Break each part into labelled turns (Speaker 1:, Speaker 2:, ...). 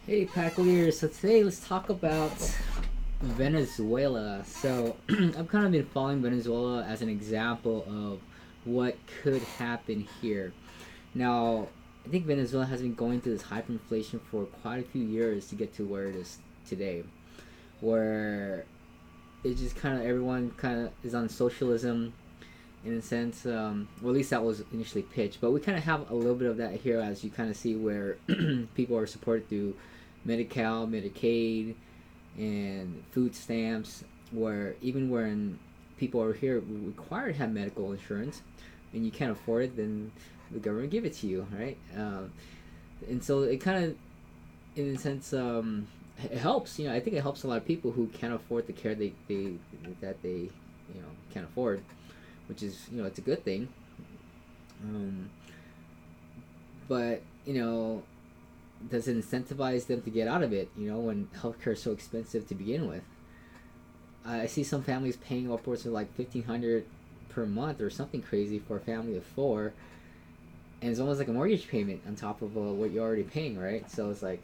Speaker 1: Hey, Packleers. So today let's talk about Venezuela. So I've kind of been following Venezuela as an example of what could happen here. Now, I think Venezuela has been going through this hyperinflation for quite a few years to get to where it is today, where it's just kind of everyone kind of is on socialism in a sense. Well, at least that was initially pitched, but we kind of have a little bit of that here, as you kind of see where people are supported through Medi-Cal, Medicaid, and food stamps. Where even when people are here required to have medical insurance, and you can't afford it, then the government give it to you, right? And so it kind of, in a sense, it helps. I think it helps a lot of people who can't afford the care they can't afford, which is it's a good thing. Um, but does it incentivize them to get out of it? When healthcare is so expensive to begin with. I see some families paying upwards of like 1,500 per month or something crazy for a family of four, and it's almost like a mortgage payment on top of what you're already paying, right? So it's like,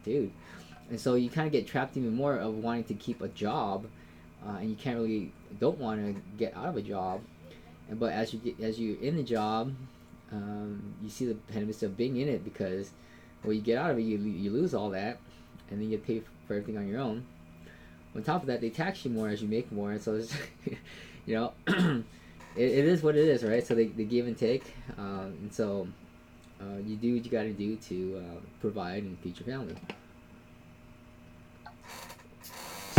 Speaker 1: dude, and so you kind of get trapped even more of wanting to keep a job, and you can't really don't want to get out of a job, but as you're in the job, you see the benefits of being in it because when you get out of it, you lose all that, and then you pay for everything on your own. On top of that, they tax you more as you make more, and so it's, it is what it is, right? So they give and take, and so you do what you got to do to provide and feed your family.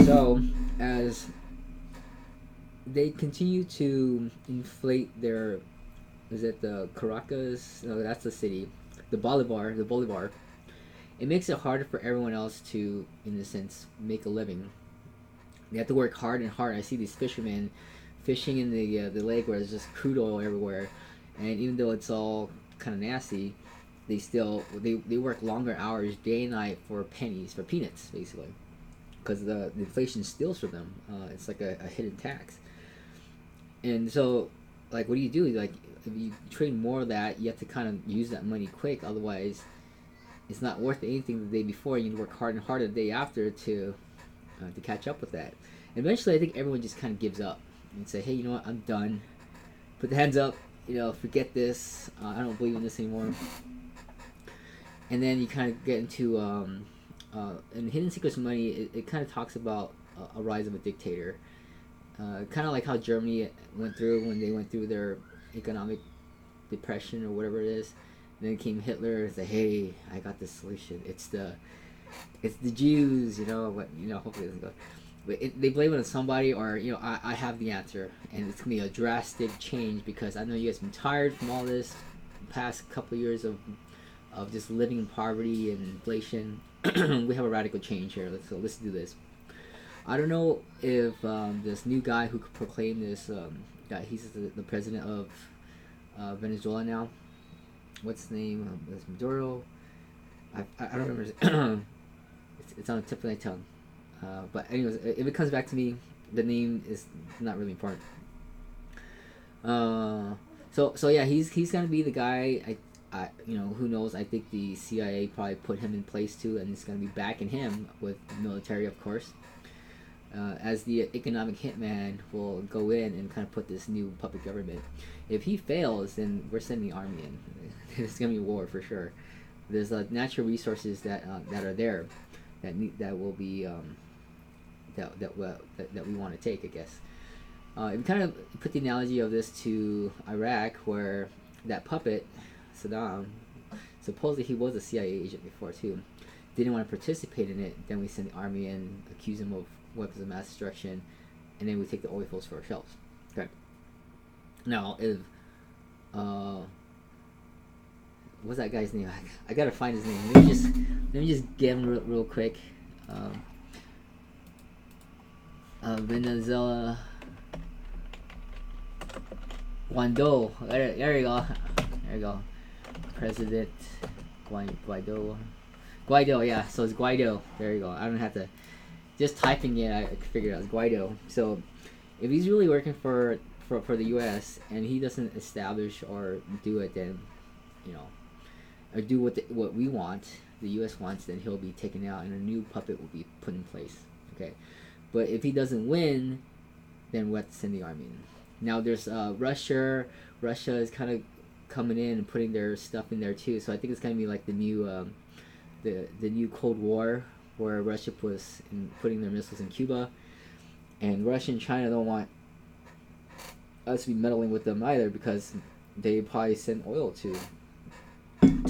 Speaker 1: So as they continue to inflate their, is it the Caracas? No, that's the city. The Bolivar. It makes it harder for everyone else to, in a sense, make a living. They have to work hard and hard. I see these fishermen fishing in the lake where there's just crude oil everywhere, and even though it's all kind of nasty, they work longer hours day and night for pennies, for peanuts, basically, because the inflation steals from them. It's like a hidden tax. And so, like, what do you do? Like, if you trade more of that, you have to kind of use that money quick. Otherwise, it's not worth anything the day before. You need to work hard and hard the day after to catch up with that. And eventually, I think everyone just kind of gives up and say, "Hey, you know what? I'm done. Put the hands up. Forget this. I don't believe in this anymore." And then you kind of get into in Hidden Secrets of Money. It kind of talks about a rise of a dictator. Kind of like how Germany went through when they went through their economic depression or whatever it is. And then came Hitler and said, "Hey, I got this solution. It's the Jews, But hopefully it doesn't go. But they blame it on somebody, or I have the answer, and it's gonna be a drastic change because I know you guys have been tired from all this past couple of years of just living in poverty and inflation. We have a radical change here. Let's do this." I don't know if this new guy who proclaimed this, that he's the president of Venezuela now. What's his name? It's Maduro. I don't remember. It's on the tip of my tongue. But anyways, if it comes back to me, the name is not really important. So yeah, he's gonna be the guy. Who knows? I think the CIA probably put him in place too, and it's gonna be backing him with military, of course. As the economic hitman will go in and kind of put this new puppet government. If he fails, then we're sending the army in. It's gonna be war for sure. There's natural resources that are there that will be that we want to take, I guess. And kind of put the analogy of this to Iraq, where that puppet Saddam, supposedly he was a CIA agent before too, didn't want to participate in it. Then we send the army in, accuse him of weapons of mass destruction, and then we take the oil fields for ourselves. Okay. Now, if what's that guy's name? I gotta find his name. Let me just get him real quick. Venezuela. Guaido. There you go. There you go. President Guaido. Guaido, yeah. So it's Guaido. There you go. I don't have to. Just typing it, I figured out it's Guaido. So if he's really working for the U.S. and he doesn't establish or do it, then or do what we want, the U.S. wants, then he'll be taken out and a new puppet will be put in place. Okay, but if he doesn't win, then we'll have to send the army in. Now there's Russia. Russia is kind of coming in and putting their stuff in there too. So I think it's gonna be like the new the new Cold War, where Russia was putting their missiles in Cuba, and Russia and China don't want us to be meddling with them either, because they probably send oil to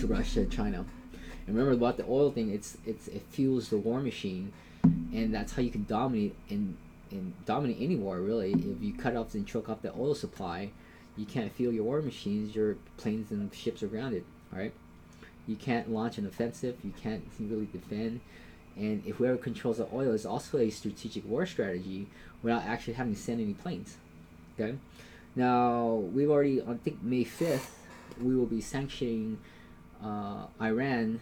Speaker 1: Russia and China. And remember about the oil thing, it fuels the war machine, and that's how you can dominate dominate any war really. If you cut off and choke off the oil supply, you can't fuel your war machines. Your planes and ships are grounded. All right, you can't launch an offensive. You can't really defend. And if whoever controls the oil is also a strategic war strategy without actually having to send any planes. Okay. Now we've already, I think May 5th, we will be sanctioning Iran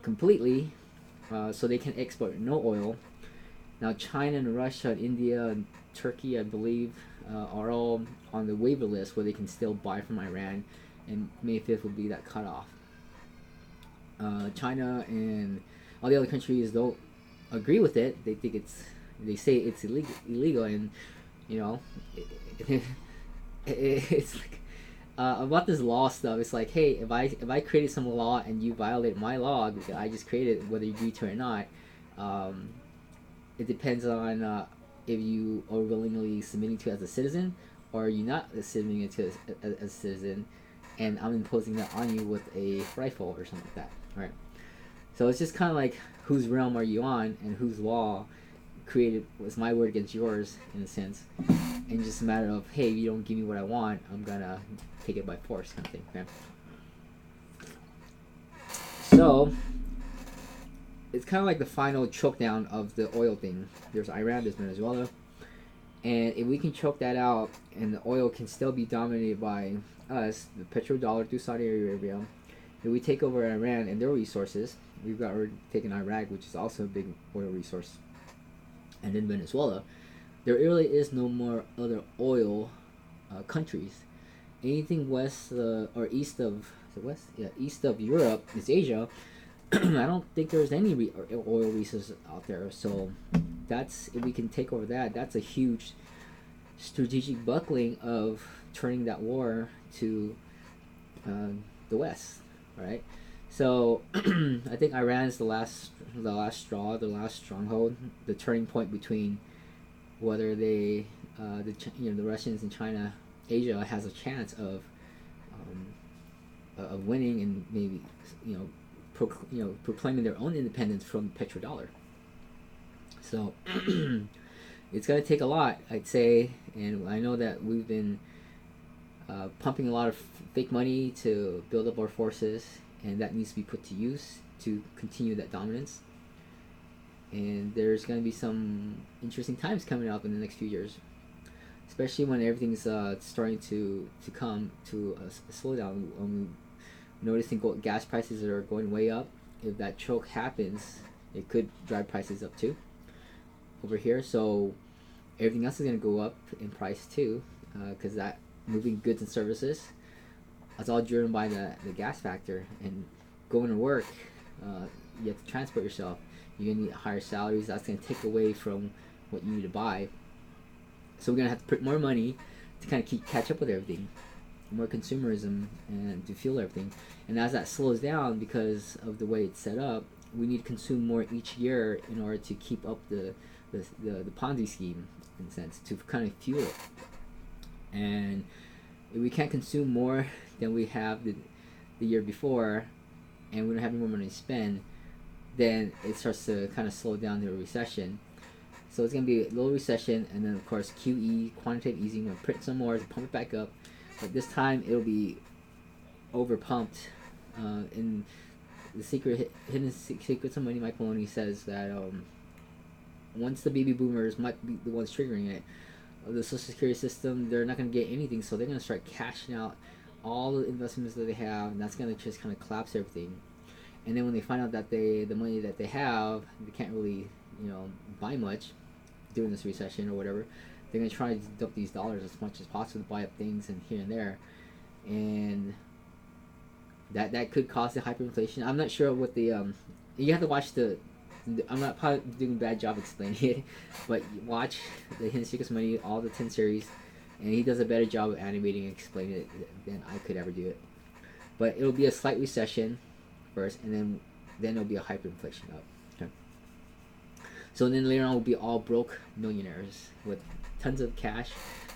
Speaker 1: completely, so they can export no oil. Now China and Russia and India and Turkey, I believe, are all on the waiver list where they can still buy from Iran, and May 5th will be that cutoff. China and all the other countries don't agree with it. They think they say it's illegal, and you know, it's like about this law stuff. It's like, hey, if I created some law and you violate my law because I just created it, whether you agree to it or not, it depends on if you are willingly submitting to it as a citizen, or you're not submitting it to as a citizen, and I'm imposing that on you with a rifle or something like that. Right? So it's just kind of like, whose realm are you on, and whose law created was my word against yours, in a sense. And just a matter of, hey, if you don't give me what I want, I'm gonna take it by force, kind of thing. Okay? So it's kind of like the final choke down of the oil thing. There's Iran, there's Venezuela, and if we can choke that out, and the oil can still be dominated by us, the petrodollar through Saudi Arabia. If we take over Iran and their resources, we've got already taken Iraq, which is also a big oil resource, and then Venezuela. There really is no more other oil countries. Anything west or east of east of Europe is Asia. I don't think there's any oil resources out there. So that's, if we can take over that, that's a huge strategic buckling of turning that war to the West, right? So I think Iran's the last straw, the last stronghold, the turning point between whether they, the Russians and China, Asia has a chance of winning and maybe proclaiming their own independence from petrodollar. So it's gonna take a lot, I'd say, and I know that we've been pumping a lot of fake money to build up our forces, and that needs to be put to use to continue that dominance. And there's going to be some interesting times coming up in the next few years, especially when everything's starting to come to a slowdown. Noticing gas prices are going way up. If that choke happens, it could drive prices up too over here. So everything else is going to go up in price too, because that moving goods and services, it's all driven by the gas factor. And going to work, you have to transport yourself. You're going to need higher salaries. That's going to take away from what you need to buy. So we're going to have to print more money to kind of catch up with everything. More consumerism and to fuel everything. And as that slows down because of the way it's set up, we need to consume more each year in order to keep up the Ponzi scheme, in a sense, to kind of fuel it. And if we can't consume more than we have the year before, and we don't have any more money to spend, then it starts to kind of slow down to a recession. So it's going to be a little recession, and then of course QE, quantitative easing, we'll print some more to pump it back up, but this time it'll be over pumped. In the hidden secrets of money, Mike Maloney says that once the baby boomers might be the ones triggering it, the Social Security system, they're not going to get anything, so they're going to start cashing out all the investments that they have, and that's going to just kind of collapse everything. And then when they find out that the money that they have, they can't really, buy much during this recession or whatever, they're going to try to dump these dollars as much as possible to buy up things and here and there. And That could cause the hyperinflation. I'm not sure what the you have to watch the. I'm not probably doing a bad job explaining it, but watch the Hidden Secrets Money, all the 10 series, and he does a better job of animating and explaining it than I could ever do it. But it'll be a slight recession first, and then it'll be a hyperinflation up. Okay. So then later on, we'll be all broke millionaires with tons of cash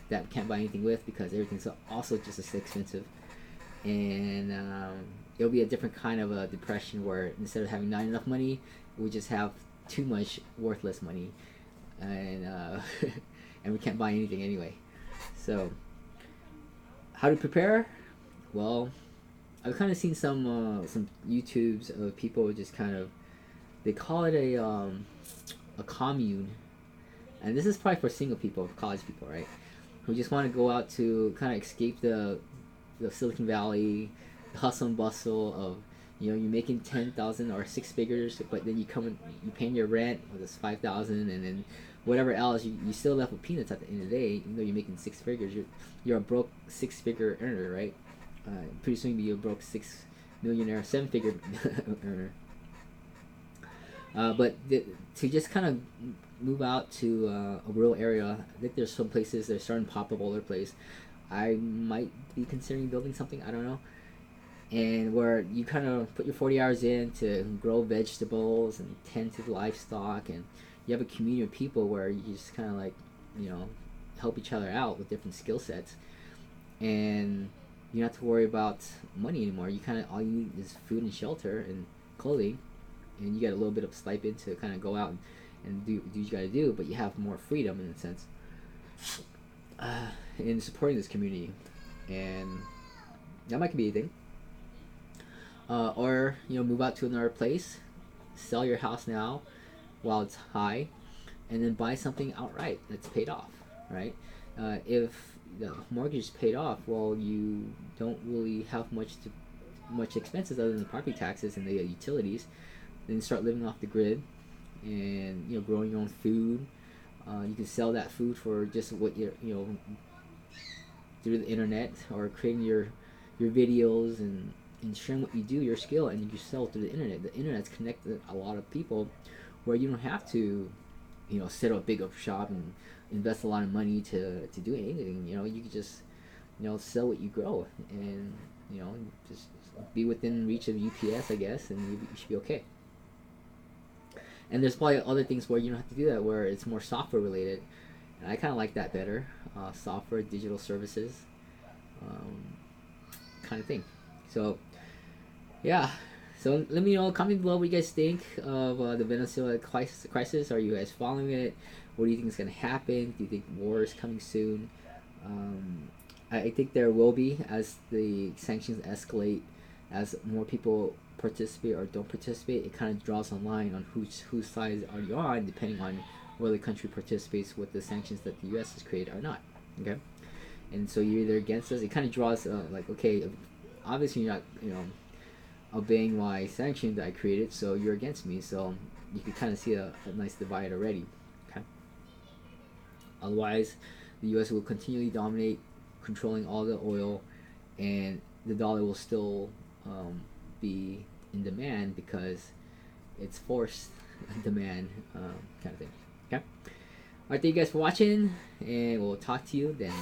Speaker 1: that we can't buy anything with because everything's also just as expensive. And it'll be a different kind of a depression where instead of having not enough money, we just have too much worthless money, and and we can't buy anything anyway. So, how to prepare? Well, I've kind of seen some YouTubes of people just kind of, they call it a commune, and this is probably for single people, college people, right? Who just want to go out to kind of escape the Silicon Valley, the hustle and bustle of, you know, you're making 10,000 or 6 figures, but then you come and you paying your rent with this 5,000, and then whatever else you still left with peanuts at the end of the day. Even though you're making 6 figures, you're a broke 6 figure earner, right? Pretty soon you'll be a broke 6 millionaire 7 figure earner. But to just kind of move out to a rural area, I think there's some places that are starting to pop up all over the place. I might be considering building something, I don't know. And where you kind of put your 40 hours in to grow vegetables and tend to livestock, and you have a community of people where you just kind of like, you know, help each other out with different skill sets. And you don't have to worry about money anymore. You kind of, all you need is food and shelter and clothing, and you get a little bit of stipend to kind of go out and do what you got to do, but you have more freedom in a sense in supporting this community. And that might be a thing. Or, you know, move out to another place, sell your house now while it's high, and then buy something outright that's paid off, right? If the mortgage is paid off, well, you don't really have much expenses other than the property taxes and the utilities. Then start living off the grid, and, you know, growing your own food. You can sell that food for just what you're, you know, through the internet, or creating your videos and sharing what you do, your skill, and you sell through the internet. The internet's connected a lot of people where you don't have to, you know, set up a big up shop and invest a lot of money to do anything. You know, you can just, you know, sell what you grow, and, you know, just be within reach of UPS, I guess, and you should be okay. And there's probably other things where you don't have to do that, where it's more software related, and I kind of like that better. Software, digital services, kind of thing. So, yeah. So let me know, comment below what you guys think of the Venezuela crisis. Are you guys following it? What do you think is going to happen? Do you think war is coming soon? I think there will be, as the sanctions escalate, as more people participate or don't participate. It kind of draws a line on whose side are you on, depending on whether the country participates with the sanctions that the U.S. has created or not. Okay, and so you're either against us. It kind of draws like, okay, obviously you're not, you know, obeying my sanctions that I created, so you're against me. So you can kind of see a nice divide already. Okay. Otherwise, the U.S. will continually dominate, controlling all the oil, and the dollar will still be in demand because it's forced demand, kind of thing. Okay. Alright, thank you guys for watching, and we'll talk to you then.